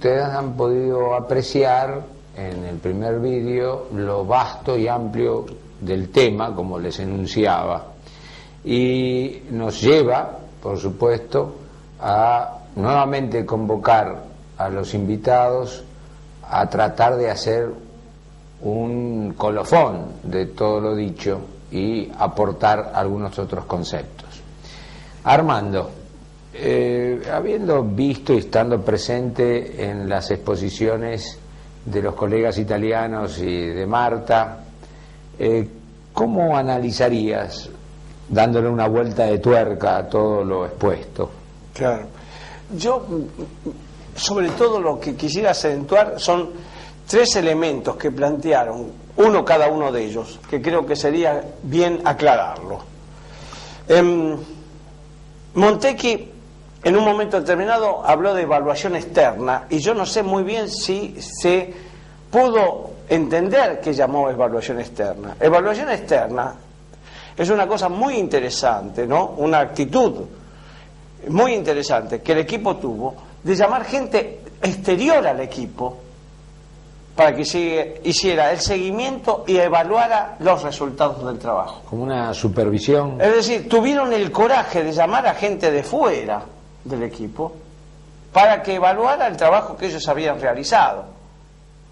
ustedes han podido apreciar en el primer vídeo lo vasto y amplio del tema, como les enunciaba, y nos lleva, por supuesto, a nuevamente convocar a los invitados a tratar de hacer un colofón de todo lo dicho y aportar algunos otros conceptos. Armando, habiendo visto y estando presente en las exposiciones de los colegas italianos y de Marta, ¿cómo analizarías, dándole una vuelta de tuerca a todo lo expuesto? Claro. Yo, sobre todo, lo que quisiera acentuar son 3 elementos que plantearon, cada uno de ellos, que creo que sería bien aclararlo. Montecchi, en un momento determinado, habló de evaluación externa, y yo no sé muy bien si se pudo entender qué llamó evaluación externa. Evaluación externa es una cosa muy interesante, ¿no? Una actitud muy interesante que el equipo tuvo de llamar gente exterior al equipo para que hiciera el seguimiento y evaluara los resultados del trabajo. Como una supervisión. Es decir, tuvieron el coraje de llamar a gente de fuera del equipo para que evaluara el trabajo que ellos habían realizado.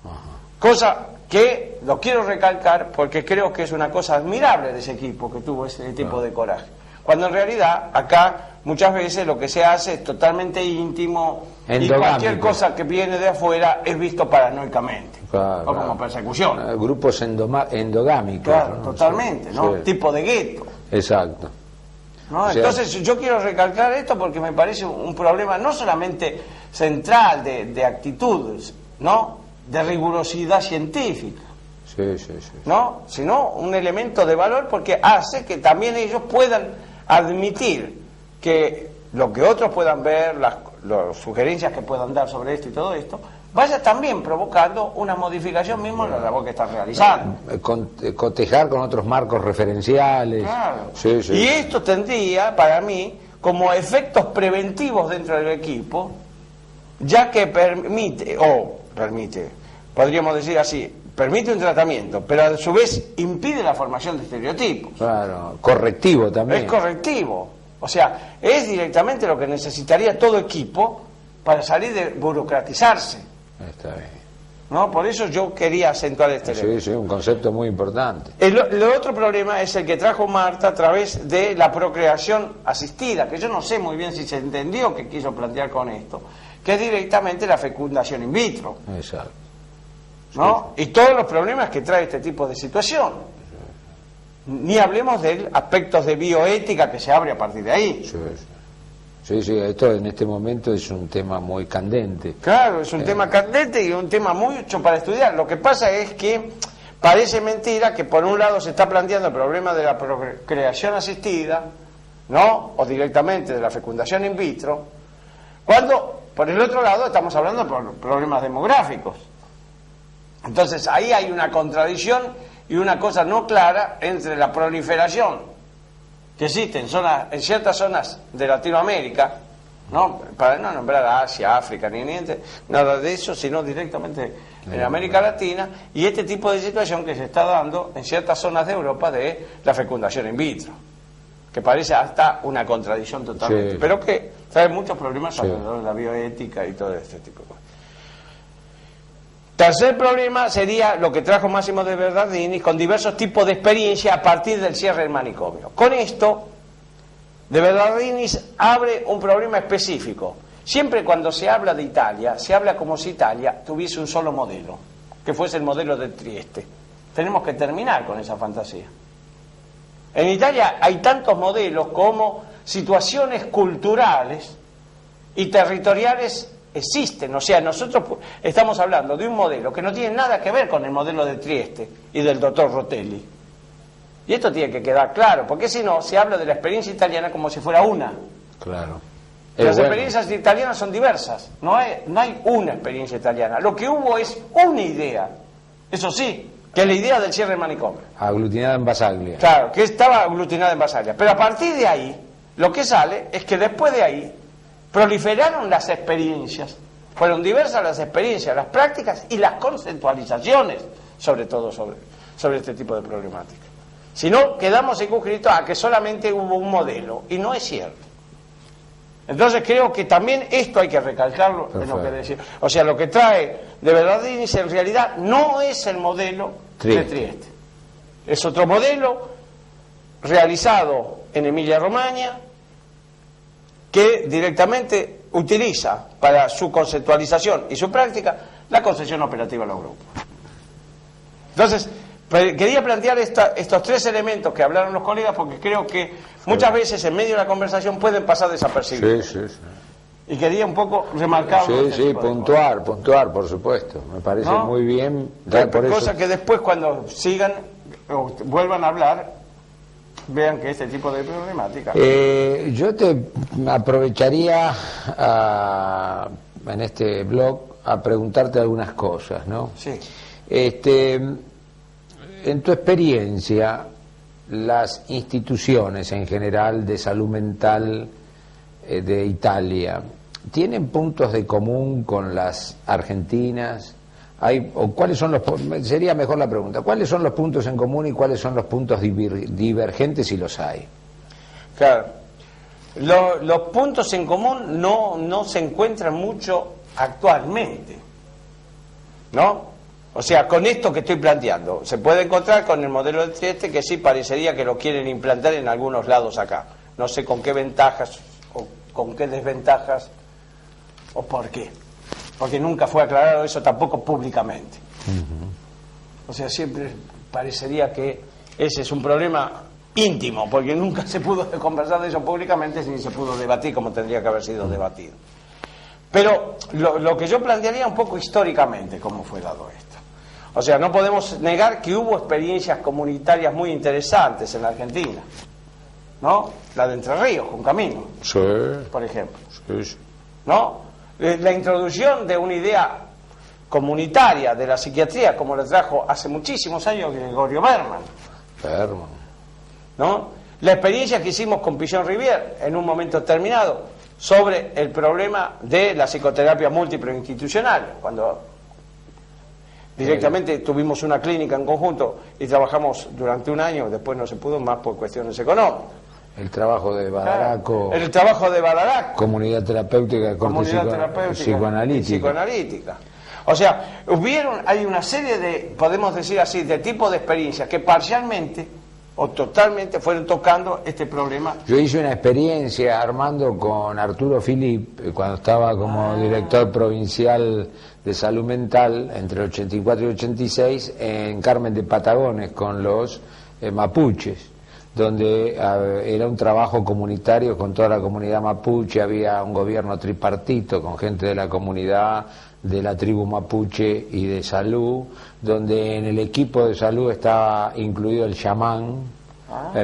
Ajá. Cosa que lo quiero recalcar porque creo que es una cosa admirable de ese equipo que tuvo ese tipo de coraje. Cuando en realidad acá muchas veces lo que se hace es totalmente íntimo y cualquier cosa que viene de afuera es visto paranoicamente, o como persecución. Grupos endogámicos. Claro, ¿no? Totalmente, ¿no? Sí. Tipo de gueto. Exacto. ¿No? O sea, entonces yo quiero recalcar esto porque me parece un problema no solamente central de actitudes, ¿no? De rigurosidad científica. Sí. ¿No? Sino un elemento de valor porque hace que también ellos puedan admitir que lo que otros puedan ver, las sugerencias que puedan dar sobre esto y todo esto, vaya también provocando una modificación mismo en la labor que están realizando. Cotejar con otros marcos referenciales. Claro. Sí. Y esto tendría, para mí, como efectos preventivos dentro del equipo, ya que permite, podríamos decir así, permite un tratamiento, pero a su vez impide la formación de estereotipos. Claro, correctivo también. Es correctivo. O sea, es directamente lo que necesitaría todo equipo para salir de burocratizarse. Está bien. ¿No? Por eso yo quería acentuar este elemento. Sí, un concepto muy importante. El otro problema es el que trajo Marta a través de la procreación asistida, que yo no sé muy bien si se entendió que quiso plantear con esto, que es directamente la fecundación in vitro. Exacto. ¿No? Y todos los problemas que trae este tipo de situación. Ni hablemos de aspectos de bioética que se abre a partir de ahí. Sí, esto en este momento es un tema muy candente. Claro, es un tema candente y un tema mucho para estudiar. Lo que pasa es que parece mentira que por un lado se está planteando el problema de la procreación asistida, ¿no? O directamente de la fecundación in vitro, cuando por el otro lado estamos hablando de problemas demográficos. Entonces ahí hay una contradicción y una cosa no clara entre la proliferación que existe en ciertas zonas de Latinoamérica, ¿no? Para no nombrar a Asia, África, nada de eso, sino directamente en América Latina, y este tipo de situación que se está dando en ciertas zonas de Europa de la fecundación in vitro, que parece hasta una contradicción totalmente, pero que trae muchos problemas alrededor de la bioética y todo este tipo de cosas. Tercer problema sería lo que trajo Máximo de Bernardini con diversos tipos de experiencia a partir del cierre del manicomio. Con esto, de Bernardini abre un problema específico. Siempre cuando se habla de Italia, se habla como si Italia tuviese un solo modelo, que fuese el modelo de Trieste. Tenemos que terminar con esa fantasía. En Italia hay tantos modelos como situaciones culturales y territoriales existen. O sea, nosotros estamos hablando de un modelo que no tiene nada que ver con el modelo de Trieste y del doctor Rotelli. Y esto tiene que quedar claro, porque si no, se habla de la experiencia italiana como si fuera una. Claro. Las experiencias italianas son diversas, no hay una experiencia italiana. Lo que hubo es una idea, eso sí, que es la idea del cierre del manicomio. Aglutinada en Basaglia. Claro, que estaba aglutinada en Basaglia. Pero a partir de ahí, lo que sale es que después de ahí proliferaron las experiencias fueron diversas las experiencias, las prácticas y las conceptualizaciones, sobre todo sobre este tipo de problemática. Si no, quedamos circunscritos a que solamente hubo un modelo, y no es cierto. Entonces creo que también esto hay que recalcarlo en lo que decía. O sea, lo que trae de Bernardini en realidad no es el modelo de Trieste. Es otro modelo realizado en Emilia-Romagna que directamente utiliza para su conceptualización y su práctica la concesión operativa a los grupos. Entonces, quería plantear estos tres elementos que hablaron los colegas porque creo que muchas veces en medio de la conversación pueden pasar desapercibidos. Sí. Y quería un poco remarcarlo. Sí, puntuar, por supuesto. Me parece muy bien. Cosa que después cuando sigan o vuelvan a hablar, vean que este tipo de problemática. Yo te aprovecharía en este blog a preguntarte algunas cosas, ¿no? Sí. En tu experiencia, las instituciones en general de salud mental de Italia, ¿tienen puntos de común con las argentinas? ¿Cuáles son sería mejor la pregunta, ¿cuáles son los puntos en común y cuáles son los puntos divergentes si los hay? Claro, los puntos en común no se encuentran mucho actualmente, ¿no? O sea, con esto que estoy planteando, se puede encontrar con el modelo de Trieste que sí parecería que lo quieren implantar en algunos lados acá. No sé con qué ventajas o con qué desventajas o por qué. Porque nunca fue aclarado eso tampoco públicamente. O sea, siempre parecería que ese es un problema íntimo, porque nunca se pudo conversar de eso públicamente ni se pudo debatir como tendría que haber sido debatido. Pero lo que yo plantearía un poco históricamente cómo fue dado esto. O sea, no podemos negar que hubo experiencias comunitarias muy interesantes en la Argentina, ¿no? La de Entre Ríos, con Camino, sí, por ejemplo. Sí. ¿No? La introducción de una idea comunitaria de la psiquiatría, como lo trajo hace muchísimos años Gregorio Berman. ¿No? La experiencia que hicimos con Pillon Rivière en un momento determinado sobre el problema de la psicoterapia múltiple institucional, cuando directamente tuvimos una clínica en conjunto y trabajamos durante un año, después no se pudo más por cuestiones económicas. El trabajo de Badaraco. El trabajo de Badaraco. Comunidad terapéutica de corte psicoanalítica. O sea, hay una serie de, podemos decir así, de tipos de experiencias que parcialmente o totalmente fueron tocando este problema. Yo hice una experiencia, Armando, con Arturo Filip, cuando estaba como director provincial de salud mental, entre el 84 y el 86, en Carmen de Patagones, con los mapuches, donde era un trabajo comunitario con toda la comunidad mapuche, había un gobierno tripartito con gente de la comunidad, de la tribu mapuche y de salud, donde en el equipo de salud estaba incluido el chamán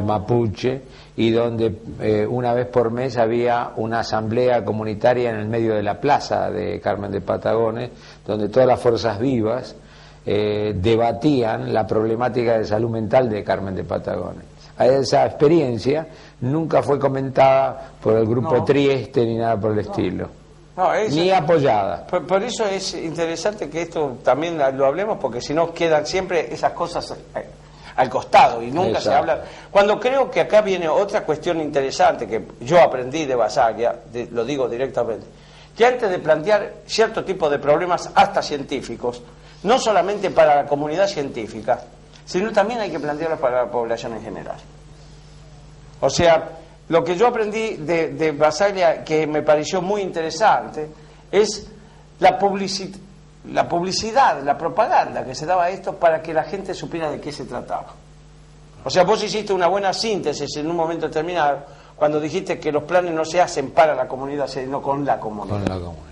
mapuche, y donde una vez por mes había una asamblea comunitaria en el medio de la plaza de Carmen de Patagones, donde todas las fuerzas vivas debatían la problemática de salud mental de Carmen de Patagones. Esa experiencia nunca fue comentada por el grupo Trieste ni nada por el estilo, ni apoyada. Por eso es interesante que esto también lo hablemos, porque si no quedan siempre esas cosas al costado y nunca se habla. Cuando creo que acá viene otra cuestión interesante que yo aprendí de Basaglia, lo digo directamente, que antes de plantear cierto tipo de problemas hasta científicos, no solamente para la comunidad científica, sino también hay que plantearlos para la población en general. O sea, lo que yo aprendí de Basaglia, que me pareció muy interesante, es la publicidad, la propaganda que se daba a esto para que la gente supiera de qué se trataba. O sea, vos hiciste una buena síntesis en un momento determinado cuando dijiste que los planes no se hacen para la comunidad, sino con la comunidad. Con la comunidad.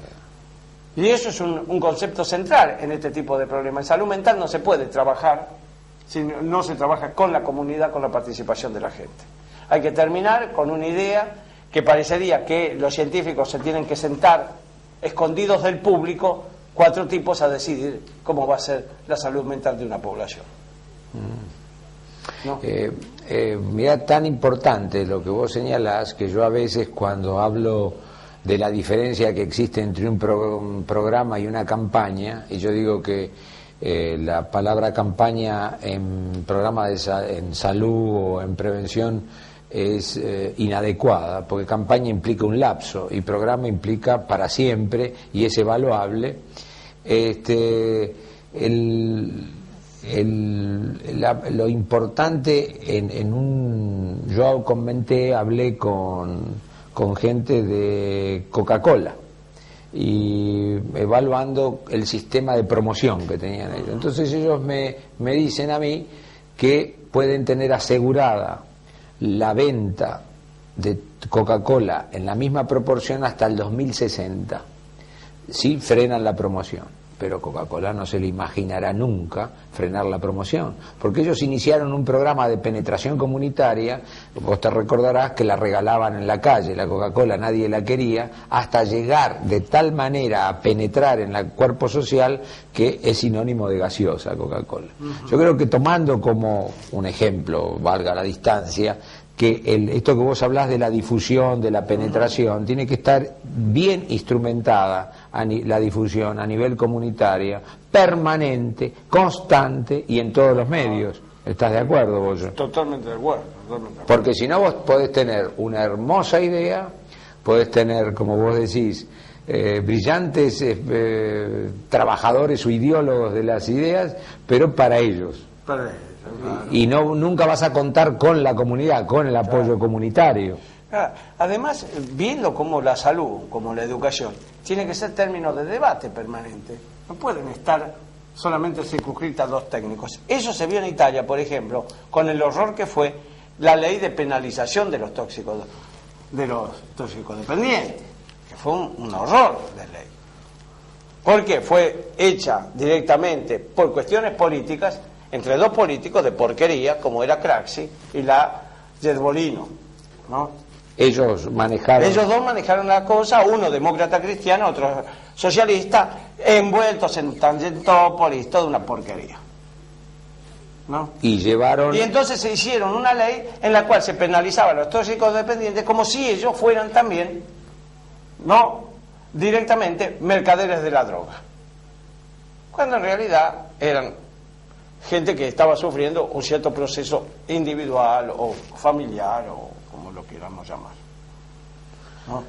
Y eso es un concepto central en este tipo de problemas. En salud mental no se puede trabajar si no se trabaja con la comunidad, con la participación de la gente. Hay que terminar con una idea que parecería que los científicos se tienen que sentar escondidos del público, 4 tipos, a decidir cómo va a ser la salud mental de una población. ¿No? Mira, tan importante lo que vos señalás, que yo a veces cuando hablo de la diferencia que existe entre un programa y una campaña, y yo digo que la palabra campaña en programa en salud o en prevención es inadecuada, porque campaña implica un lapso y programa implica para siempre y es evaluable. Lo importante yo hablé con gente de Coca-Cola y evaluando el sistema de promoción que tenían ellos. Entonces ellos me dicen a mí que pueden tener asegurada la venta de Coca-Cola en la misma proporción hasta el 2060 si frenan la promoción. Pero Coca-Cola no se le imaginará nunca frenar la promoción, porque ellos iniciaron un programa de penetración comunitaria. Vos te recordarás que la regalaban en la calle, la Coca-Cola nadie la quería, hasta llegar de tal manera a penetrar en el cuerpo social que es sinónimo de gaseosa Coca-Cola. Yo creo que tomando como un ejemplo, valga la distancia, que esto que vos hablás de la difusión, de la penetración, tiene que estar bien instrumentada la difusión a nivel comunitaria, permanente, constante y en todos los medios. ¿Estás de acuerdo vos? Totalmente de acuerdo. Porque si no vos podés tener una hermosa idea, podés tener, como vos decís, brillantes trabajadores o ideólogos de las ideas, pero para ellos. Y nunca vas a contar con la comunidad, con el apoyo comunitario. Además, viendo como la salud, como la educación, tiene que ser términos de debate permanente. No pueden estar solamente circunscritas a dos técnicos. Eso se vio en Italia, por ejemplo, con el horror que fue la ley de penalización de los toxicodependientes, que fue un horror de ley. Porque fue hecha directamente por cuestiones políticas entre dos políticos de porquería, como era Craxi y la Yerbolino, ¿no? Ellos dos manejaron la cosa, uno demócrata cristiano, otro socialista, envueltos en Tangentópolis, toda una porquería, ¿no? Y entonces se hicieron una ley en la cual se penalizaba a los toxicodependientes como si ellos fueran también, no directamente, mercaderes de la droga, cuando en realidad eran gente que estaba sufriendo un cierto proceso individual o familiar o como lo queramos llamar, ¿no?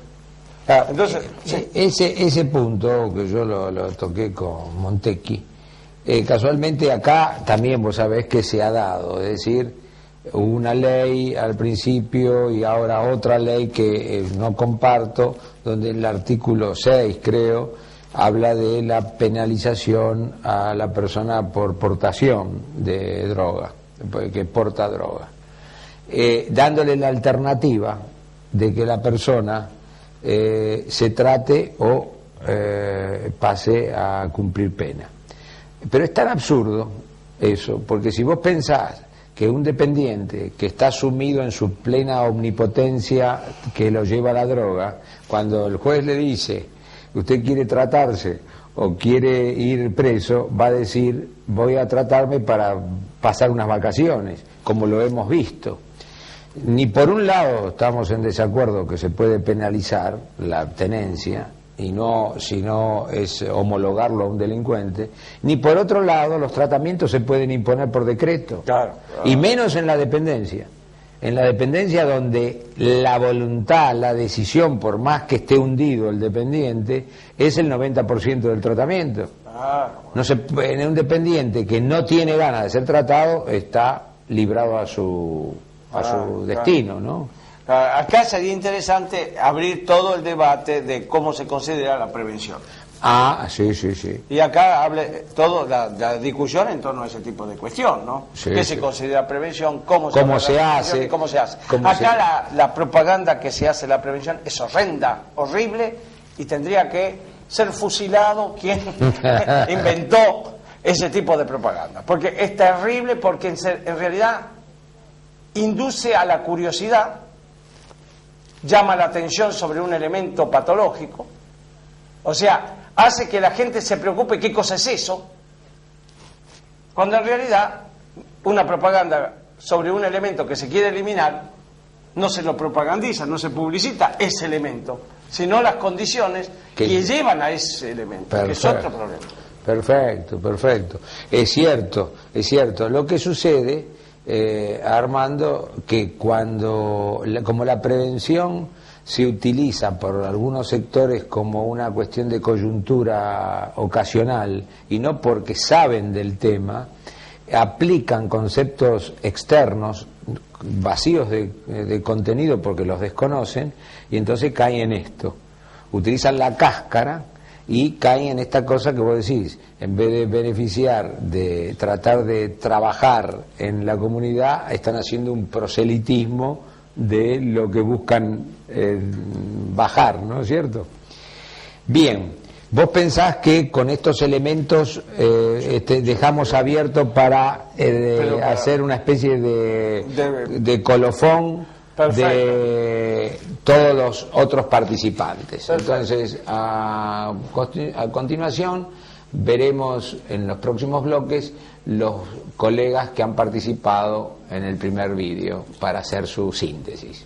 Entonces, sí. Ese punto que yo lo toqué con Montecchi, casualmente acá también vos sabés que se ha dado, es decir, hubo una ley al principio y ahora otra ley que no comparto, donde el artículo 6 creo habla de la penalización a la persona por portación de droga, que porta droga, dándole la alternativa de que la persona se trate o pase a cumplir pena. Pero es tan absurdo eso, porque si vos pensás que un dependiente que está sumido en su plena omnipotencia que lo lleva a la droga, cuando el juez le dice usted quiere tratarse o quiere ir preso, va a decir voy a tratarme para pasar unas vacaciones, como lo hemos visto. Ni por un lado estamos en desacuerdo que se puede penalizar la abstenencia, y no, si no es homologarlo a un delincuente, ni por otro lado los tratamientos se pueden imponer por decreto, claro. Y menos en la dependencia. En la dependencia donde la voluntad, la decisión, por más que esté hundido el dependiente, es el 90% del tratamiento. No se, en un dependiente que no tiene ganas de ser tratado, está librado a su destino, ¿no? Acá sería interesante abrir todo el debate de cómo se considera la prevención. Sí. Y acá hable todo la discusión en torno a ese tipo de cuestión, ¿no? Sí, ¿Qué sí. se considera prevención? ¿Cómo se hace? ¿Cómo se hace? Acá la propaganda que se hace de la prevención es horrenda, horrible, y tendría que ser fusilado quien inventó ese tipo de propaganda. Porque es terrible, porque en realidad induce a la curiosidad, llama la atención sobre un elemento patológico, o sea, hace que la gente se preocupe qué cosa es eso, cuando en realidad una propaganda sobre un elemento que se quiere eliminar no se lo propagandiza, no se publicita ese elemento, sino las condiciones que llevan a ese elemento, perfecto, que es otro problema. Perfecto. Es cierto. Lo que sucede, Armando, que cuando, como la prevención se utiliza por algunos sectores como una cuestión de coyuntura ocasional y no porque saben del tema, aplican conceptos externos vacíos de contenido porque los desconocen y entonces caen en esto, utilizan la cáscara y caen en esta cosa que vos decís, en vez de beneficiar, de tratar de trabajar en la comunidad, están haciendo un proselitismo de lo que buscan bajar, ¿no es cierto? Bien, vos pensás que con estos elementos dejamos abierto para hacer una especie de colofón de todos los otros participantes. Perfecto. Entonces, a continuación veremos en los próximos bloques los colegas que han participado en el primer vídeo para hacer su síntesis.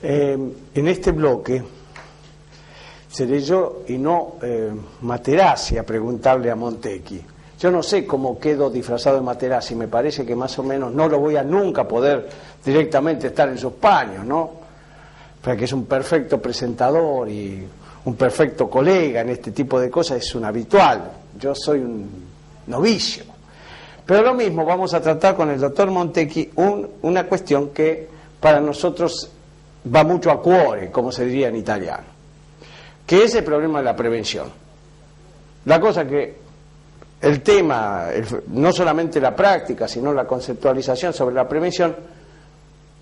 En este bloque seré yo y no Materazzi a preguntarle a Montecchi. Yo no sé cómo quedo disfrazado de Materazzi, me parece que más o menos no lo voy a nunca poder directamente estar en sus paños, ¿no? Porque es un perfecto presentador y un perfecto colega en este tipo de cosas, es un habitual. Yo soy un novicio. Pero lo mismo vamos a tratar con el doctor Montecchi una cuestión que para nosotros va mucho a cuore, como se diría en italiano, que es el problema de la prevención. La cosa que el tema, no solamente la práctica, sino la conceptualización sobre la prevención,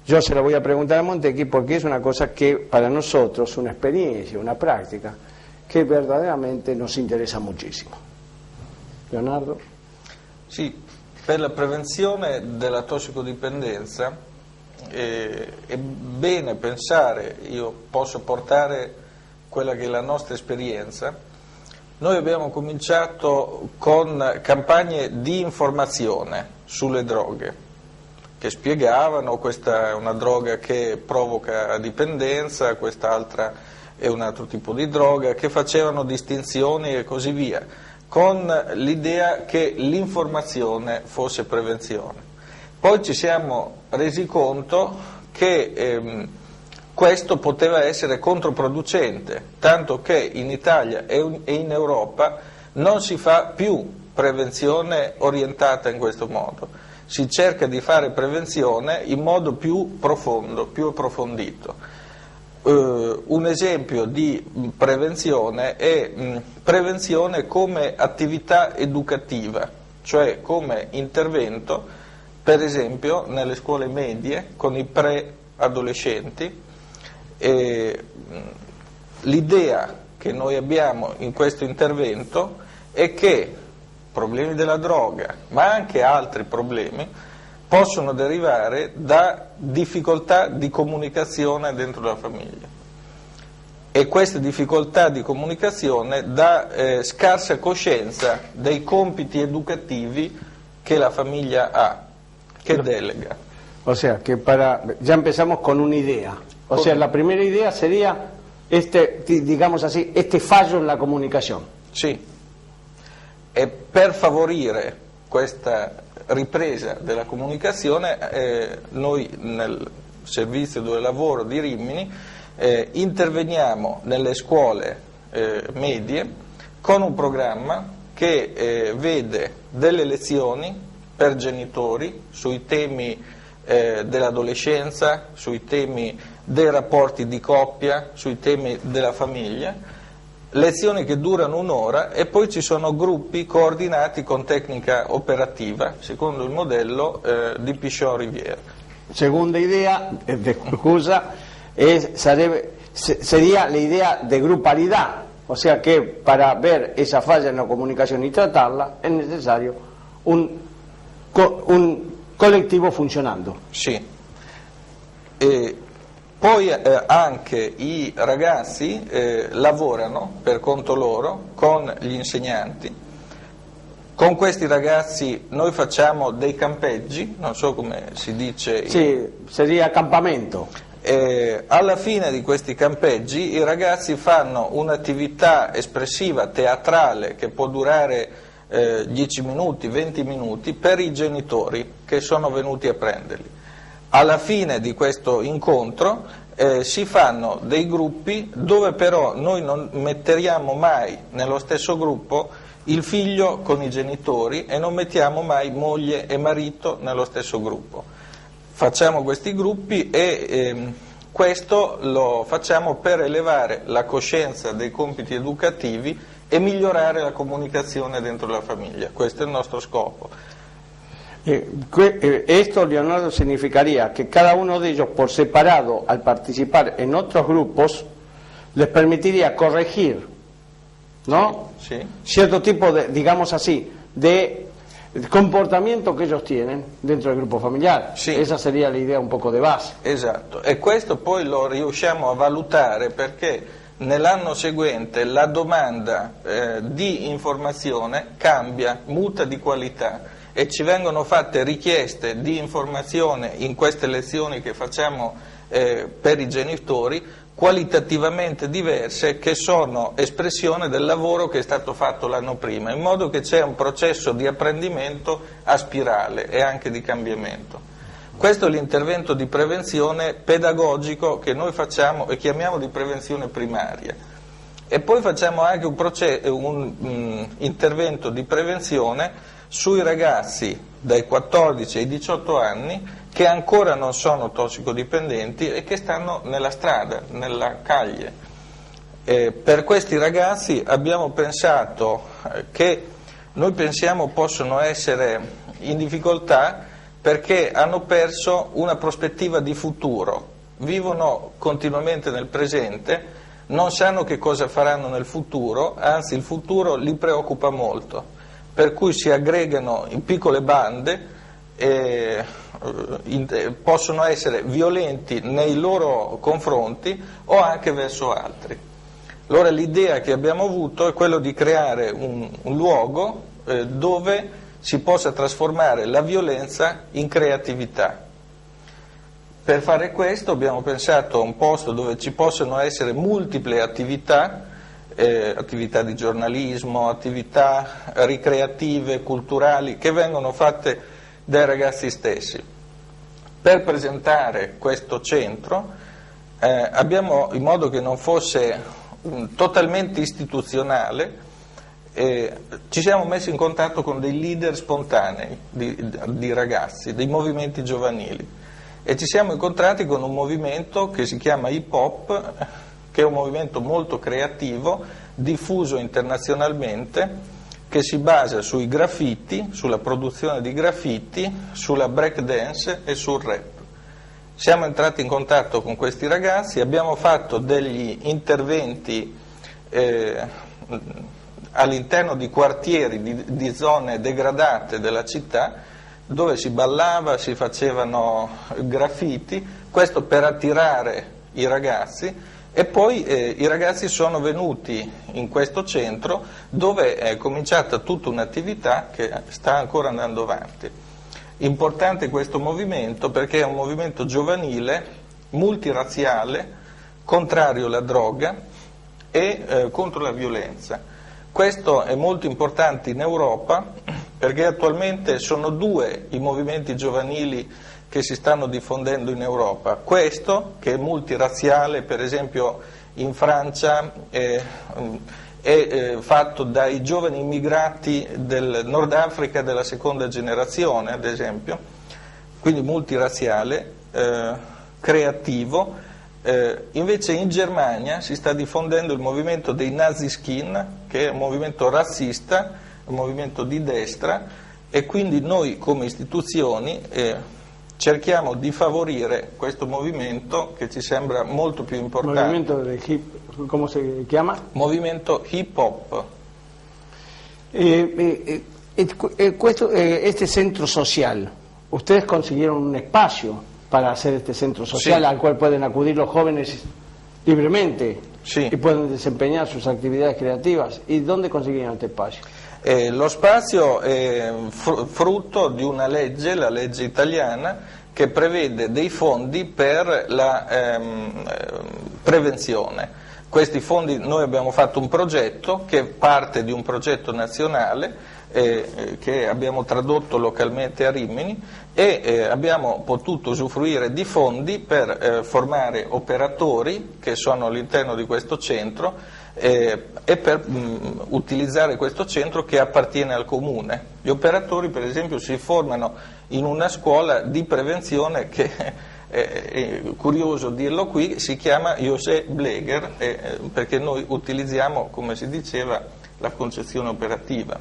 yo se lo voy a preguntar a Montecchi porque es una cosa que para nosotros, una experiencia, una práctica, che verdaderamente nos interessa moltissimo. Leonardo? Sì, per la prevenzione della tossicodipendenza è bene pensare, io posso portare quella che è la nostra esperienza. Noi abbiamo cominciato con campagne di informazione sulle droghe, che spiegavano questa è una droga che provoca dipendenza, quest'altra è un altro tipo di droga, che facevano distinzioni e così via, con l'idea che l'informazione fosse prevenzione. Poi ci siamo resi conto che questo poteva essere controproducente, tanto che in Italia e in Europa non si fa più prevenzione orientata in questo modo, si cerca di fare prevenzione in modo più profondo, più approfondito. Un esempio di prevenzione è prevenzione come attività educativa, cioè come intervento, per esempio nelle scuole medie con i preadolescenti. L'idea che noi abbiamo in questo intervento è che problemi della droga, ma anche altri problemi, possono derivare da difficoltà di comunicazione dentro la famiglia. E queste difficoltà di comunicazione da scarsa coscienza dei compiti educativi che la famiglia ha, che delega. O sea, que ya empezamos con una idea. O sea, la primera idea sería digamos así, este fallo en la comunicación. Sì, e per favorire questa ripresa della comunicazione noi nel servizio dove lavoro di Rimini interveniamo nelle scuole medie con un programma che vede delle lezioni per genitori sui temi dell'adolescenza, sui temi dei rapporti di coppia, sui temi della famiglia, lezioni che durano un'ora e poi ci sono gruppi coordinati con tecnica operativa, secondo il modello di Pichon-Rivière. Segunda idea, sería la idea de grupalidad, o sea que para ver esa falla en la comunicación y tratarla es necesario un collettivo funzionando. Sì. Poi anche i ragazzi lavorano per conto loro con gli insegnanti Con questi ragazzi noi facciamo dei campeggi, non so come si dice. Sì, sería campamento. Alla fine di questi campeggi i ragazzi fanno un'attività espressiva, teatrale, che può durare 10 minuti, 20 minuti, per i genitori che sono venuti a prenderli. Alla fine di questo incontro si fanno dei gruppi dove però noi non metteriamo mai nello stesso gruppo il figlio con i genitori e non mettiamo mai moglie e marito nello stesso gruppo. Facciamo questi gruppi e questo lo facciamo per elevare la coscienza dei compiti educativi e migliorare la comunicazione dentro la famiglia. Questo è il nostro scopo. Esto, Leonardo, significaría que cada uno de ellos por separado, al participar en otros grupos, les permitiría corregir, ¿no? Sí. Cierto tipo de, digamos así, de comportamiento che ellos tienen dentro del gruppo familiare. Sì. Esa sería la idea un poco de base. Esatto, e questo poi lo riusciamo a valutare perché nell'anno seguente la domanda di informazione cambia, muta di qualità e ci vengono fatte richieste di informazione in queste lezioni che facciamo per i genitori qualitativamente diverse, che sono espressione del lavoro che è stato fatto l'anno prima, in modo che c'è un processo di apprendimento a spirale e anche di cambiamento. Questo è l'intervento di prevenzione pedagogico che noi facciamo e chiamiamo di prevenzione primaria. E poi facciamo anche un intervento di prevenzione sui ragazzi dai 14 ai 18 anni che ancora non sono tossicodipendenti e che stanno nella strada, nella calle. Per questi ragazzi abbiamo pensato che noi pensiamo possono essere in difficoltà perché hanno perso una prospettiva di futuro, vivono continuamente nel presente, non sanno che cosa faranno nel futuro, anzi il futuro li preoccupa molto, per cui si aggregano in piccole bande e possono essere violenti nei loro confronti o anche verso altri. Allora l'idea che abbiamo avuto è quello di creare un luogo dove si possa trasformare la violenza in creatività. Per fare questo abbiamo pensato a un posto dove ci possono essere multiple attività, attività di giornalismo, attività ricreative, culturali, che vengono fatte dai ragazzi stessi. Per presentare questo centro abbiamo, in modo che non fosse totalmente istituzionale, ci siamo messi in contatto con dei leader spontanei di ragazzi, dei movimenti giovanili, e ci siamo incontrati con un movimento che si chiama hip hop, che è un movimento molto creativo, diffuso internazionalmente, che si basa sui graffiti, sulla produzione di graffiti, sulla break dance e sul rap. Siamo entrati in contatto con questi ragazzi, abbiamo fatto degli interventi all'interno di quartieri, di zone degradate della città, dove si ballava, si facevano graffiti, questo per attirare i ragazzi. E poi i ragazzi sono venuti in questo centro dove è cominciata tutta un'attività che sta ancora andando avanti. Importante questo movimento perché è un movimento giovanile, multirazziale, contrario alla droga e contro la violenza. Questo è molto importante in Europa perché attualmente sono 2 i movimenti giovanili che si stanno diffondendo in Europa. Questo, che è multirazziale, per esempio in Francia è fatto dai giovani immigrati del Nord Africa della seconda generazione, ad esempio, quindi multirazziale, creativo. Invece in Germania si sta diffondendo il movimento dei Nazi Skin, che è un movimento razzista, un movimento di destra, e quindi noi come istituzioni cerchiamo di favorire questo movimento che ci sembra molto più importante. Movimento del hip, ¿cómo se llama? Movimento hip hop. Este centro social, ustedes consiguieron un espacio para hacer este centro social, Sí. al cual pueden acudir los jóvenes libremente, Sí. y pueden desempeñar sus actividades creativas. ¿Y dónde consiguieron este espacio? Lo spazio è frutto di una legge, la legge italiana, che prevede dei fondi per la prevenzione. Questi fondi, noi abbiamo fatto un progetto che è parte di un progetto nazionale che abbiamo tradotto localmente a Rimini e abbiamo potuto usufruire di fondi per formare operatori che sono all'interno di questo centro e per utilizzare questo centro che appartiene al comune. Gli operatori, per esempio, si formano in una scuola di prevenzione che è curioso dirlo qui, si chiama José Bleger, perché noi utilizziamo, come si diceva, la concezione operativa.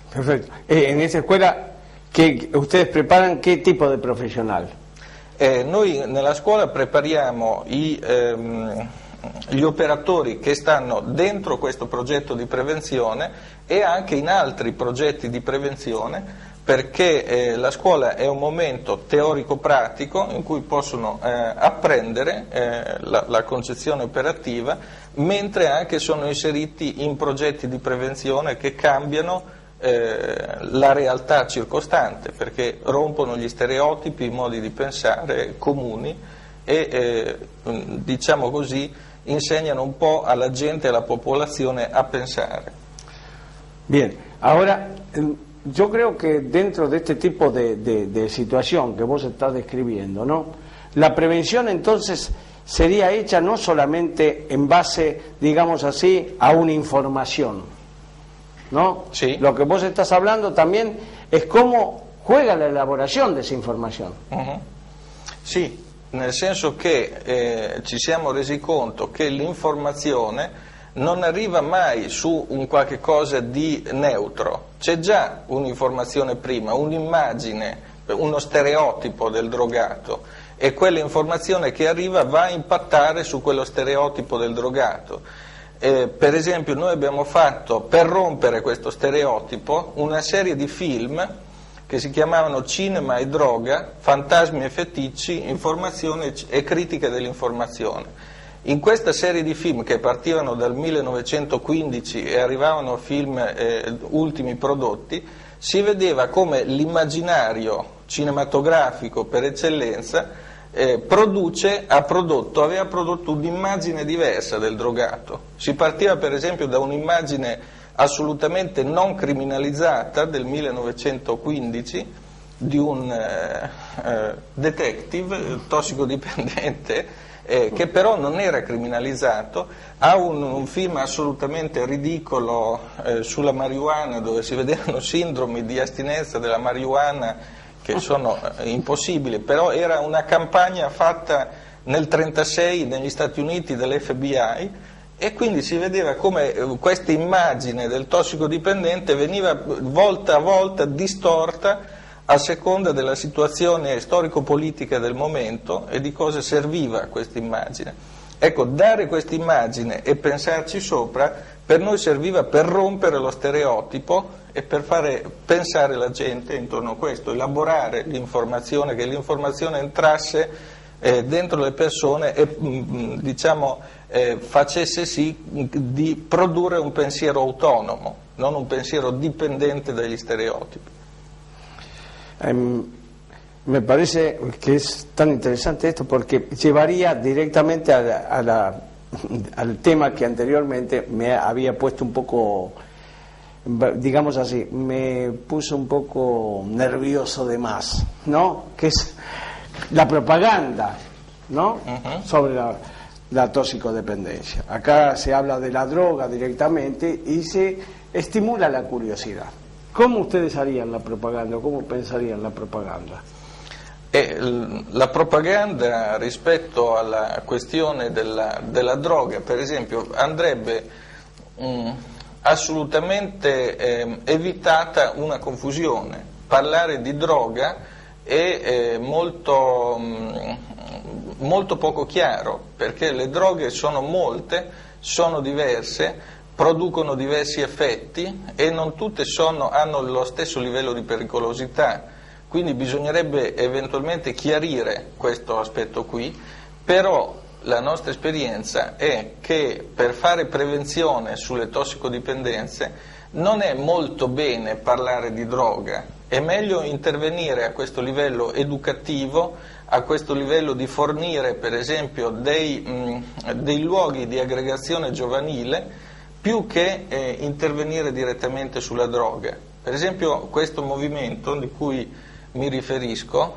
Perfecto. En esa escuela, ¿qué, ustedes preparan qué tipo de profesional? Noi nella scuola prepariamo gli operatori che stanno dentro questo progetto di prevenzione e anche in altri progetti di prevenzione, perché la scuola è un momento teorico-pratico in cui possono apprendere la concezione operativa, mentre anche sono inseriti in progetti di prevenzione che cambiano la realtà circostante, perché rompono gli stereotipi, i modi di pensare comuni e diciamo così insegnano un po' alla gente e alla popolazione a pensare. Bien, ahora yo creo que dentro de este tipo de situación que vos estás describiendo, ¿no? La prevención entonces sería hecha no solamente en base, digamos así, a una información, ¿no? Sí. Lo que vos estás hablando también es cómo juega la elaborazione di questa informazione. Sì, nel senso che ci siamo resi conto che l'informazione non arriva mai su un qualche cosa di neutro, c'è già un'informazione prima, un'immagine, uno stereotipo del drogato, e quell'informazione che arriva va a impattare su quello stereotipo del drogato. Per esempio noi abbiamo fatto, per rompere questo stereotipo, una serie di film che si chiamavano Cinema e droga, fantasmi e feticci, informazione e critica dell'informazione. In questa serie di film, che partivano dal 1915 e arrivavano a film ultimi prodotti, si vedeva come l'immaginario cinematografico per eccellenza aveva prodotto un'immagine diversa del drogato. Si partiva per esempio da un'immagine assolutamente non criminalizzata del 1915 di un detective tossicodipendente che però non era criminalizzato, ha un film assolutamente ridicolo sulla marijuana, dove si vedevano sindromi di astinenza della marijuana che sono impossibili, però era una campagna fatta nel 1936 negli Stati Uniti dall'FBI, e quindi si vedeva come questa immagine del tossicodipendente veniva volta a volta distorta a seconda della situazione storico-politica del momento e di cosa serviva questa immagine. Ecco, dare questa immagine e pensarci sopra per noi serviva per rompere lo stereotipo e per fare pensare la gente intorno a questo, elaborare l'informazione, che l'informazione entrasse dentro le persone e facesse sì di produrre un pensiero autonomo, non un pensiero dipendente dagli stereotipi. Me parece que es tan interesante esto porque llevaría directamente al tema que anteriormente me había puesto un poco, digamos así, me puso un poco nervioso de más, ¿no? Que es la propaganda, ¿no? Sobre la toxicodependencia. Acá se habla de la droga directamente y se estimula la curiosidad. ¿Cómo ustedes harían la propaganda? ¿Cómo pensarían la propaganda? La propaganda rispetto alla questione della droga, per esempio, andrebbe assolutamente evitata una confusione. Parlare di droga è molto poco chiaro, perché le droghe sono molte, sono diverse, producono diversi effetti e non tutte hanno lo stesso livello di pericolosità, quindi bisognerebbe eventualmente chiarire questo aspetto qui, però la nostra esperienza è che per fare prevenzione sulle tossicodipendenze non è molto bene parlare di droga, è meglio intervenire a questo livello educativo, a questo livello di fornire per esempio dei luoghi di aggregazione giovanile, più che intervenire direttamente sulla droga. Per esempio questo movimento di cui mi riferisco,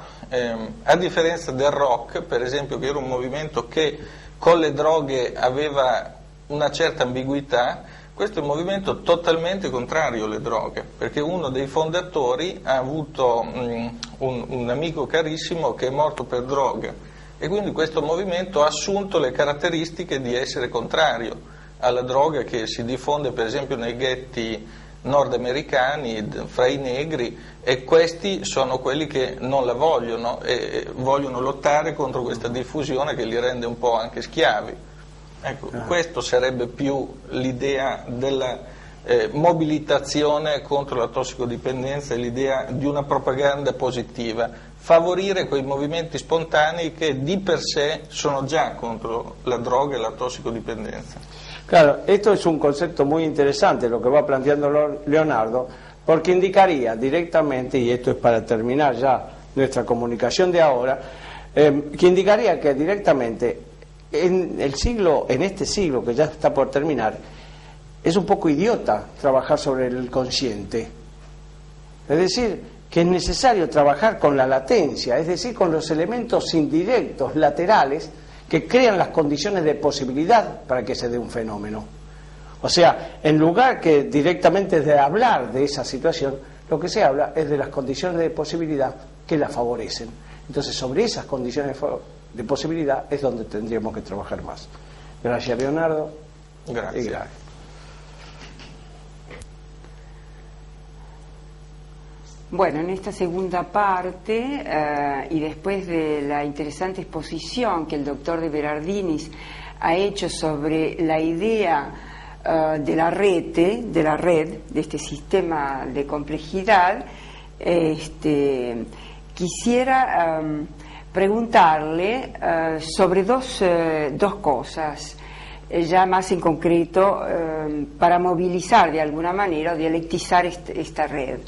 a differenza del rock, per esempio, che era un movimento che con le droghe aveva una certa ambiguità, questo è un movimento totalmente contrario alle droghe, perché uno dei fondatori ha avuto un amico carissimo che è morto per droga, e quindi questo movimento ha assunto le caratteristiche di essere contrario alla droga che si diffonde per esempio nei ghetti nordamericani fra i negri, e questi sono quelli che non la vogliono e vogliono lottare contro questa diffusione che li rende un po' anche schiavi. Ecco, questo sarebbe più l'idea della mobilitazione contro la tossicodipendenza, e l'idea di una propaganda positiva, favorire quei movimenti spontanei che di per sé sono già contro la droga e la tossicodipendenza. Claro, esto es un concepto muy interesante lo que va planteando Leonardo, porque indicaría directamente, y esto es para terminar ya nuestra comunicación de ahora, que indicaría que directamente en este siglo que ya está por terminar, es un poco idiota trabajar sobre el consciente. Es decir, que es necesario trabajar con la latencia, es decir, con los elementos indirectos, laterales, que crean las condiciones de posibilidad para que se dé un fenómeno. O sea, en lugar que directamente de hablar de esa situación, lo que se habla es de las condiciones de posibilidad que la favorecen. Entonces, sobre esas condiciones de posibilidad es donde tendríamos que trabajar más. Gracias, Leonardo. Gracias. Y gracias. Bueno, en esta segunda parte y después de la interesante exposición que el doctor de Berardinis ha hecho sobre la idea de la red, de este sistema de complejidad, quisiera preguntarle sobre dos cosas, ya más en concreto, para movilizar de alguna manera o dialectizar esta red.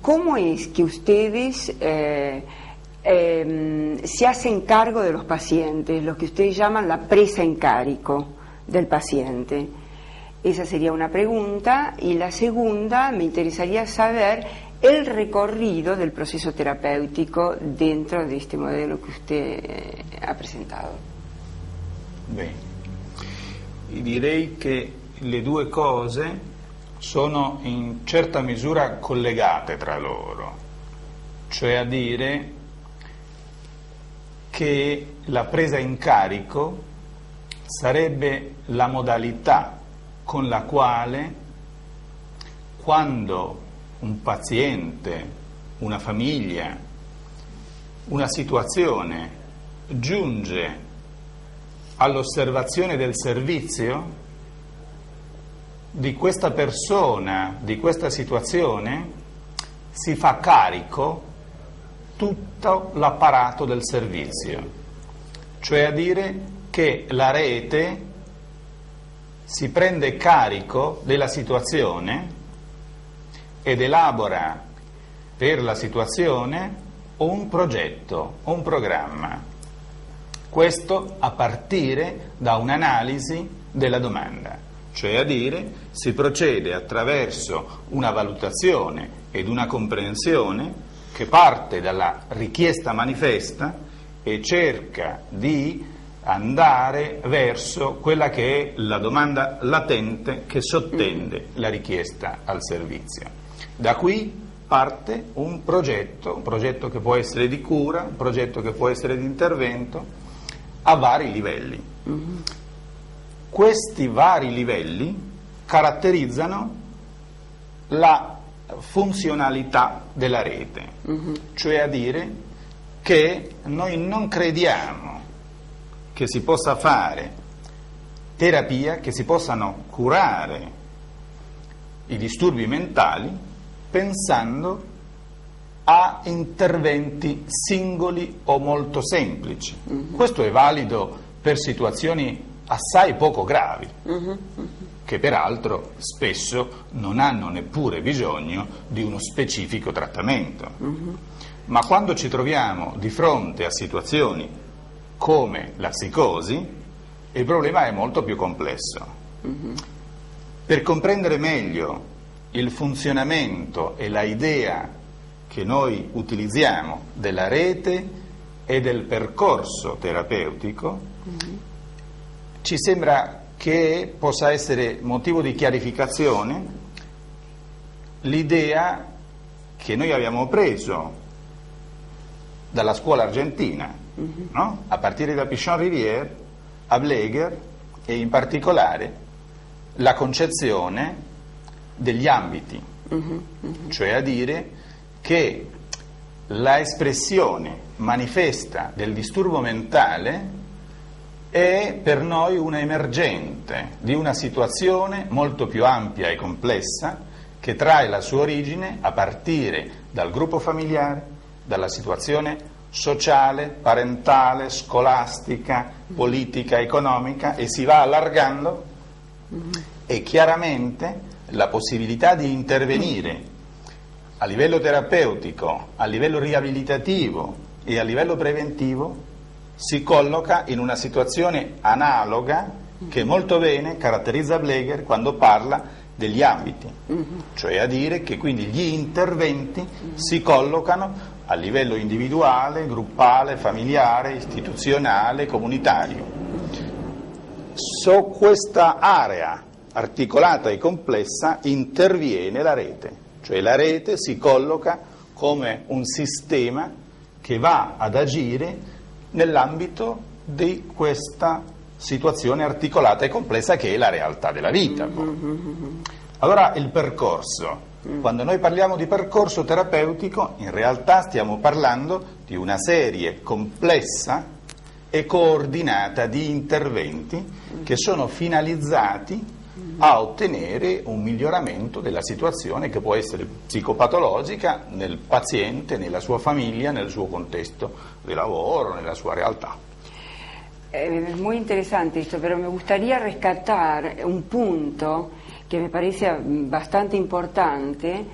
¿Cómo es que ustedes se hacen cargo de los pacientes, lo que ustedes llaman la presa en cárico del paciente? Esa sería una pregunta. Y la segunda, me interesaría saber el recorrido del proceso terapéutico dentro de este modelo que usted ha presentato. Bene, direi che le due cose sono in certa misura collegate tra loro, cioè a dire che la presa in carico sarebbe la modalità con la quale, quando un paziente, una famiglia, una situazione giunge all'osservazione del servizio, di questa persona, di questa situazione, si fa carico tutto l'apparato del servizio, cioè a dire che la rete si prende carico della situazione ed elabora per la situazione un progetto, un programma. Questo a partire da un'analisi della domanda, cioè a dire si procede attraverso una valutazione ed una comprensione che parte dalla richiesta manifesta e cerca di andare verso quella che è la domanda latente che sottende la richiesta al servizio. Da qui parte un progetto che può essere di cura, un progetto che può essere di intervento a vari livelli. Questi vari livelli caratterizzano la funzionalità della rete, cioè a dire che noi non crediamo che si possa fare terapia, che si possano curare i disturbi mentali pensando a interventi singoli o molto semplici. Questo è valido per situazioni assai poco gravi. che peraltro spesso non hanno neppure bisogno di uno specifico trattamento. Ma quando ci troviamo di fronte a situazioni come la psicosi, il problema è molto più complesso. Per comprendere meglio il funzionamento e la idea che noi utilizziamo della rete e del percorso terapeutico, ci sembra che possa essere motivo di chiarificazione l'idea che noi abbiamo preso dalla scuola argentina, no? A partire da Pichon-Rivière a Bleger, e in particolare la concezione degli ambiti, cioè a dire che la espressione manifesta del disturbo mentale è per noi una emergente di una situazione molto più ampia e complessa che trae la sua origine a partire dal gruppo familiare, dalla situazione sociale, parentale, scolastica, politica, economica, e si va allargando, e chiaramente la possibilità di intervenire a livello terapeutico, a livello riabilitativo e a livello preventivo si colloca in una situazione analoga che molto bene caratterizza Bleger quando parla degli ambiti, cioè a dire che quindi gli interventi si collocano a livello individuale, gruppale, familiare, istituzionale, comunitario. Su questa area articolata e complessa interviene la rete, cioè la rete si colloca come un sistema che va ad agire nell'ambito di questa situazione articolata e complessa che è la realtà della vita. Allora il percorso, quando noi parliamo di percorso terapeutico, in realtà stiamo parlando di una serie complessa e coordinata di interventi che sono finalizzati a ottenere un miglioramento della situazione che può essere psicopatologica nel paziente, nella sua famiglia, nel suo contesto di lavoro, nella sua realtà. Es muy interesante esto, pero me gustaría rescatar un punto que me parece bastante importante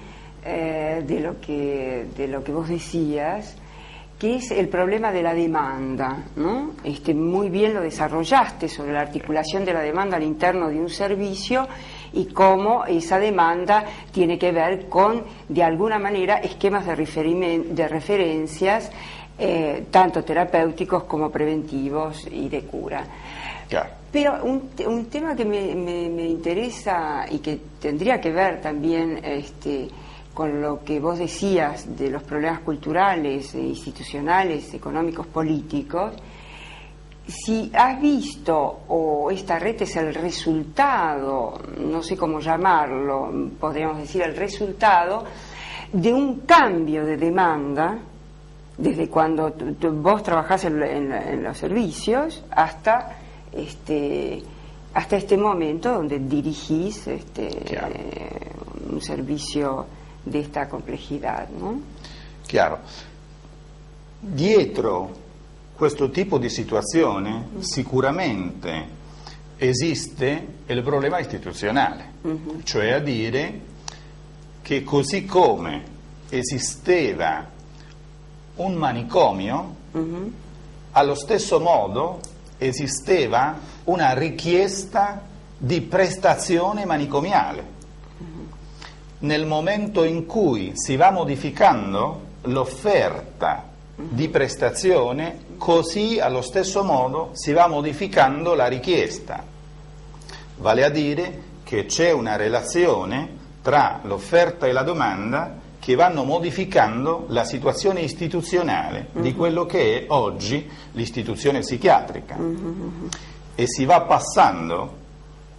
de lo que vos decías, que es el problema de la demanda, ¿no? Muy bien lo desarrollaste sobre la articulación de la demanda al interno de un servicio y cómo esa demanda tiene que ver con, de alguna manera, esquemas de referencias, tanto terapéuticos como preventivos y de cura. Claro. Pero un tema que me interesa y que tendría que ver también con lo que vos decías de los problemas culturales, institucionales, económicos, políticos, si has visto, o esta red es el resultado, no sé cómo llamarlo, podríamos decir el resultado de un cambio de demanda desde cuando vos trabajás en los servicios hasta este momento donde dirigís un servicio de esta complejità, no? Chiaro. Dietro questo tipo di situazione sicuramente esiste il problema istituzionale, cioè a dire che così come esisteva un manicomio, allo stesso modo esisteva una richiesta di prestazione manicomiale. Nel momento in cui si va modificando l'offerta di prestazione, così allo stesso modo si va modificando la richiesta. Vale a dire che c'è una relazione tra l'offerta e la domanda che vanno modificando la situazione istituzionale di quello che è oggi l'istituzione psichiatrica, e si va passando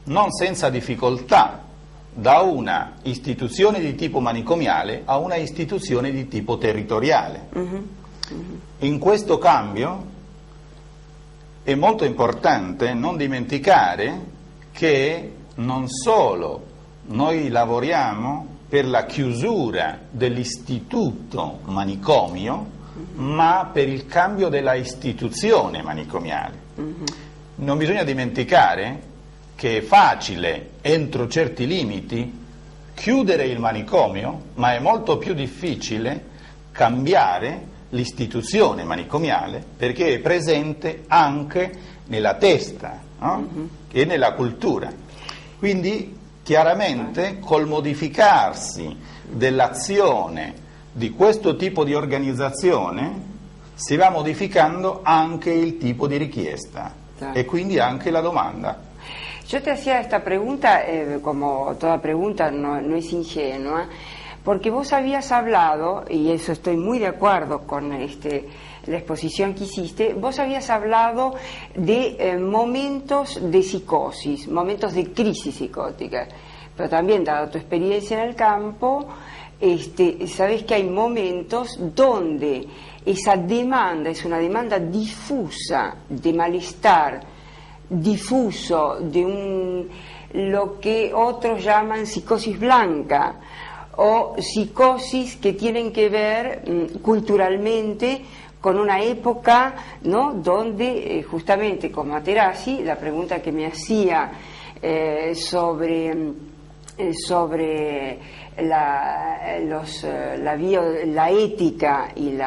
non senza difficoltà da una istituzione di tipo manicomiale a una istituzione di tipo territoriale. In questo cambio è molto importante non dimenticare che non solo noi lavoriamo per la chiusura dell'istituto manicomio, ma per il cambio della istituzione manicomiale. Non bisogna dimenticare che è facile, entro certi limiti, chiudere il manicomio, ma è molto più difficile cambiare l'istituzione manicomiale, perché è presente anche nella testa, no? E nella cultura. Quindi chiaramente col modificarsi dell'azione di questo tipo di organizzazione si va modificando anche il tipo di richiesta e quindi anche la domanda. Yo te hacía esta pregunta, como toda pregunta no es ingenua, porque vos habías hablado, y eso estoy muy de acuerdo con la exposición que hiciste, vos habías hablado de momentos de psicosis, momentos de crisis psicótica, pero también, dado tu experiencia en el campo, sabes que hay momentos donde esa demanda es una demanda difusa de malestar, difuso de lo que otros llaman psicosis blanca o psicosis que tienen que ver culturalmente con una época, ¿no?, donde justamente como Materassi, la pregunta que me hacía sobre la ética y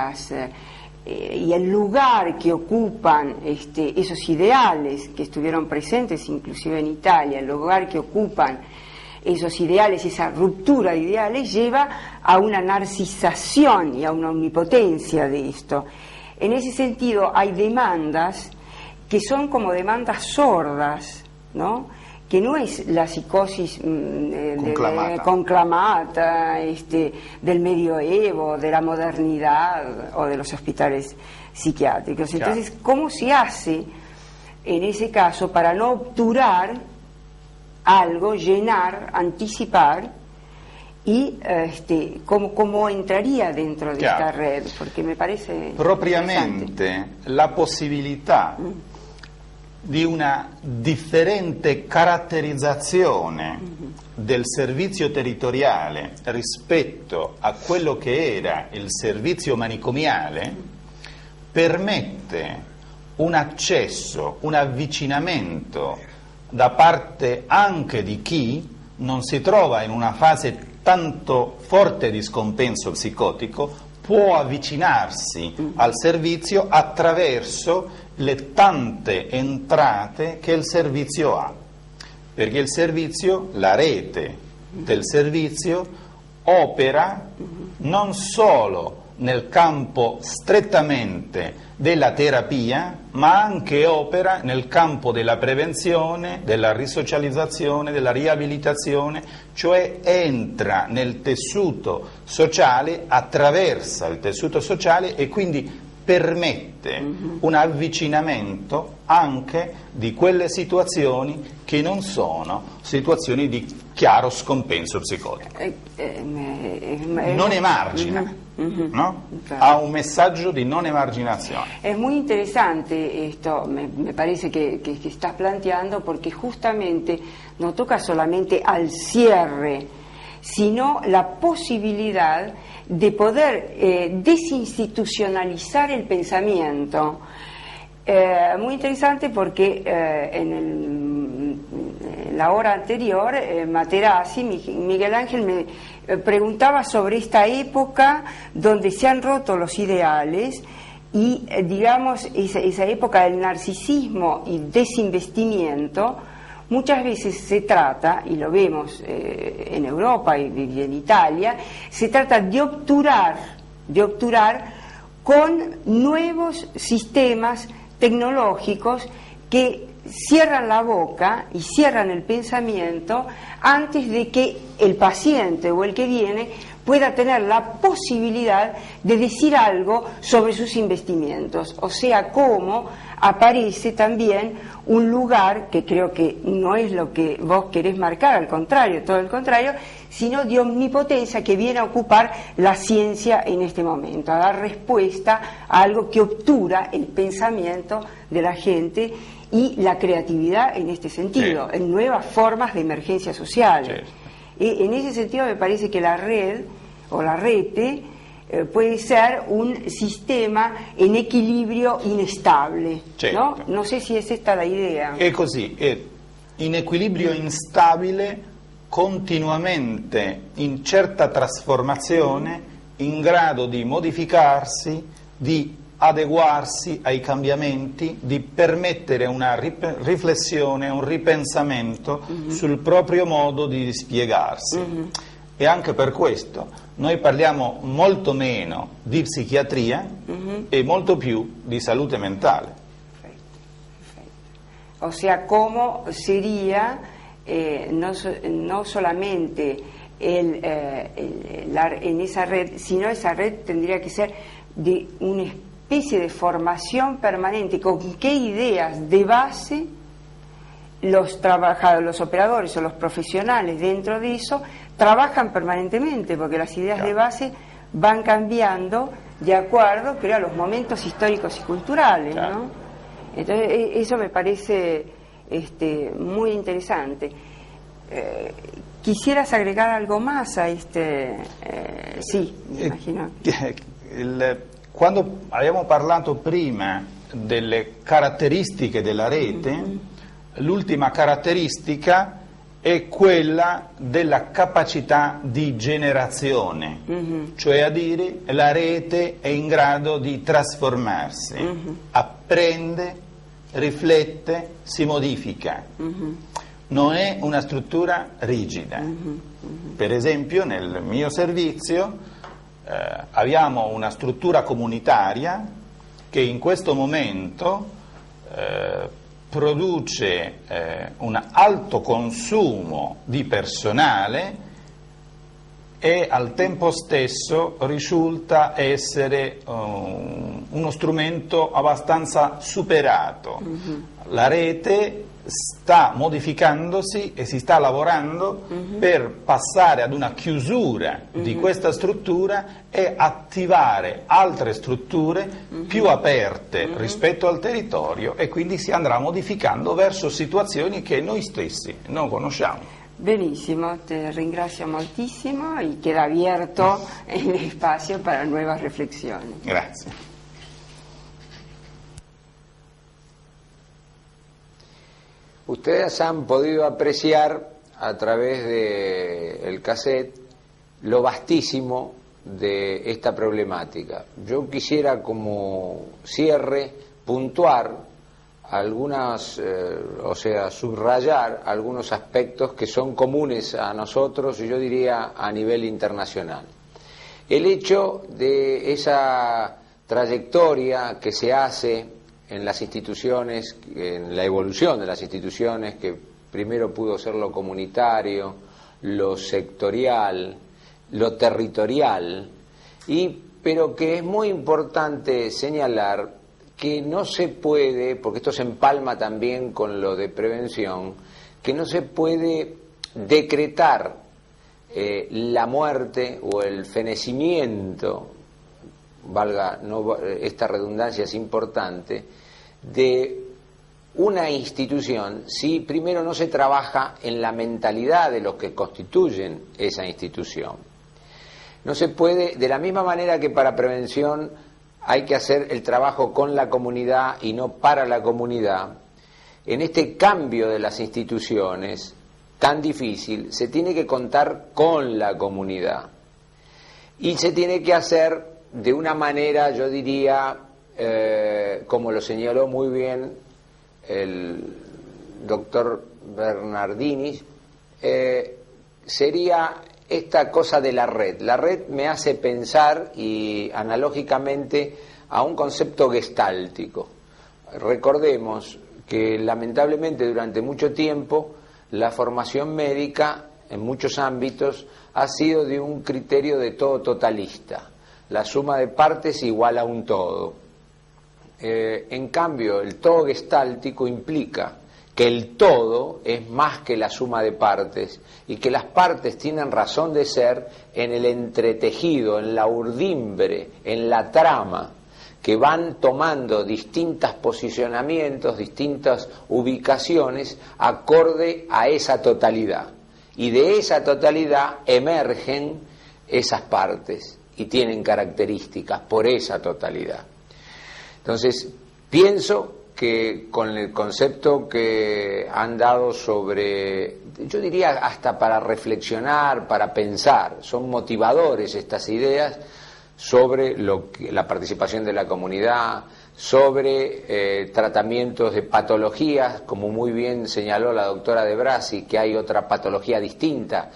el lugar que ocupan esos ideales que estuvieron presentes inclusive en Italia, el lugar que ocupan esos ideales, esa ruptura de ideales lleva a una narcisación y a una omnipotencia de esto. En ese sentido hay demandas que son como demandas sordas, ¿no?, que no es la psicosis conclamata del medioevo, de la modernidad o de los hospitales psiquiátricos. Entonces, ¿cómo se hace en ese caso para no obturar algo, llenar, anticipar? Y ¿cómo entraría dentro de esta red? Porque me parece propriamente la possibilità di una differente caratterizzazione del servizio territoriale rispetto a quello che era il servizio manicomiale permette un accesso, un avvicinamento da parte anche di chi non si trova in una fase tanto forte di scompenso psicotico, può avvicinarsi al servizio attraverso le tante entrate che il servizio ha, perché il servizio, la rete del servizio opera non solo nel campo strettamente della terapia, ma anche opera nel campo della prevenzione, della risocializzazione, della riabilitazione, cioè entra nel tessuto sociale, attraversa il tessuto sociale e quindi permette un avvicinamento anche di quelle situazioni che non sono situazioni di chiaro scompenso psicotico. Non emargina, ¿no? Ha un messaggio di non emarginazione. Es muy interesante esto, me parece que estás planteando, porque justamente no toca solamente al cierre, sino la posibilidad de poder desinstitucionalizar el pensamiento. Muy interesante porque en la hora anterior Materassi, Miguel Ángel me preguntaba sobre esta época donde se han roto los ideales y digamos esa época del narcisismo y desinvestimiento. Muchas veces se trata, y lo vemos en Europa y en Italia, se trata de obturar con nuevos sistemas tecnológicos que cierran la boca y cierran el pensamiento antes de que el paciente o el que viene pueda tener la posibilidad de decir algo sobre sus investimientos. O sea, cómo aparece también un lugar que creo que no es lo que vos querés marcar, al contrario, todo el contrario, sino de omnipotencia que viene a ocupar la ciencia en este momento, a dar respuesta a algo que obtura el pensamiento de la gente y la creatividad en este sentido, en nuevas formas de emergencia social. En ese sentido me parece que la red o la rete puede ser un sistema en equilibrio inestable, ¿no? No sé si es esta la idea. È così, in equilibrio instabile, continuamente in certa trasformazione, in grado di modificarsi, di adeguarsi ai cambiamenti, di permettere una riflessione, un ripensamento sul proprio modo di spiegarsi. E anche per questo noi parliamo molto meno di psichiatria e molto più di salute mentale. O sea, cómo sería no solamente en esa red, sino esa red tendría que ser de una especie de formación permanente. ¿Con qué ideas de base los trabajadores, los operadores o los profesionales dentro de eso trabajan permanentemente? Porque las ideas de base van cambiando de acuerdo, creo, a los momentos históricos y culturales, ¿no? Entonces, eso me parece muy interesante. ¿Quisieras agregar algo más a sì, mi immagino. Quando abbiamo parlato prima delle caratteristiche della rete, l'ultima caratteristica è quella della capacità di generazione, cioè a dire la rete è in grado di trasformarsi, apprende, riflette, si modifica. Non è una struttura rigida. Per esempio nel mio servizio abbiamo una struttura comunitaria che in questo momento produce un alto consumo di personale e al tempo stesso risulta essere uno strumento abbastanza superato. La rete sta modificandosi e si sta lavorando per passare ad una chiusura di questa struttura e attivare altre strutture più aperte rispetto al territorio, e quindi si andrà modificando verso situazioni che noi stessi non conosciamo. Benissimo, te ringrazio moltissimo y queda abierto el espacio para nuevas reflexiones. Grazie. Ustedes han podido apreciar a través del cassette lo vastísimo de esta problemática. Yo quisiera como cierre puntuar algunas, subrayar algunos aspectos que son comunes a nosotros, y yo diría a nivel internacional. El hecho de esa trayectoria que se hace en las instituciones, en la evolución de las instituciones, que primero pudo ser lo comunitario, lo sectorial, lo territorial, pero que es muy importante señalar que no se puede, porque esto se empalma también con lo de prevención, que no se puede decretar la muerte o el fenecimiento, valga, esta redundancia es importante, de una institución si primero no se trabaja en la mentalidad de los que constituyen esa institución. No se puede, de la misma manera que para prevención hay que hacer el trabajo con la comunidad y no para la comunidad, en este cambio de las instituciones tan difícil se tiene que contar con la comunidad y se tiene que hacer de una manera, yo diría, como lo señaló muy bien el doctor Bernardini, sería esta cosa de la red. La red me hace pensar, y analógicamente, a un concepto gestáltico. Recordemos que lamentablemente durante mucho tiempo la formación médica en muchos ámbitos ha sido de un criterio de todo totalista. La suma de partes igual a un todo. En cambio, el todo gestáltico implica que el todo es más que la suma de partes y que las partes tienen razón de ser en el entretejido, en la urdimbre, en la trama, que van tomando distintos posicionamientos, distintas ubicaciones acorde a esa totalidad. Y de esa totalidad emergen esas partes y tienen características por esa totalidad. Entonces, pienso que que con el concepto que han dado sobre, yo diría hasta para reflexionar, para pensar, son motivadores estas ideas sobre la participación de la comunidad, sobre tratamientos de patologías, como muy bien señaló la doctora De Brasi, que hay otra patología distinta,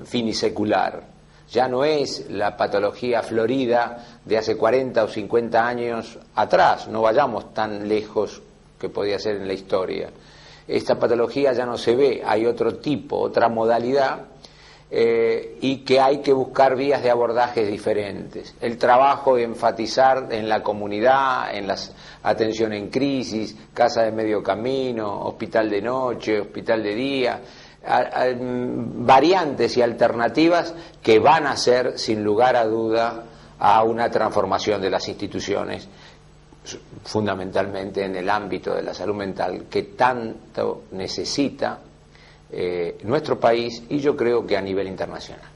finisecular. Ya no es la patología florida de hace 40 o 50 años atrás, no vayamos tan lejos que podía ser en la historia. Esta patología ya no se ve, hay otro tipo, otra modalidad, y que hay que buscar vías de abordajes diferentes. El trabajo de enfatizar en la comunidad, en la atención en crisis, casa de medio camino, hospital de noche, hospital de día, variantes y alternativas que van a ser, sin lugar a duda, a una transformación de las instituciones, fundamentalmente en el ámbito de la salud mental, que tanto necesita nuestro país y yo creo que a nivel internacional.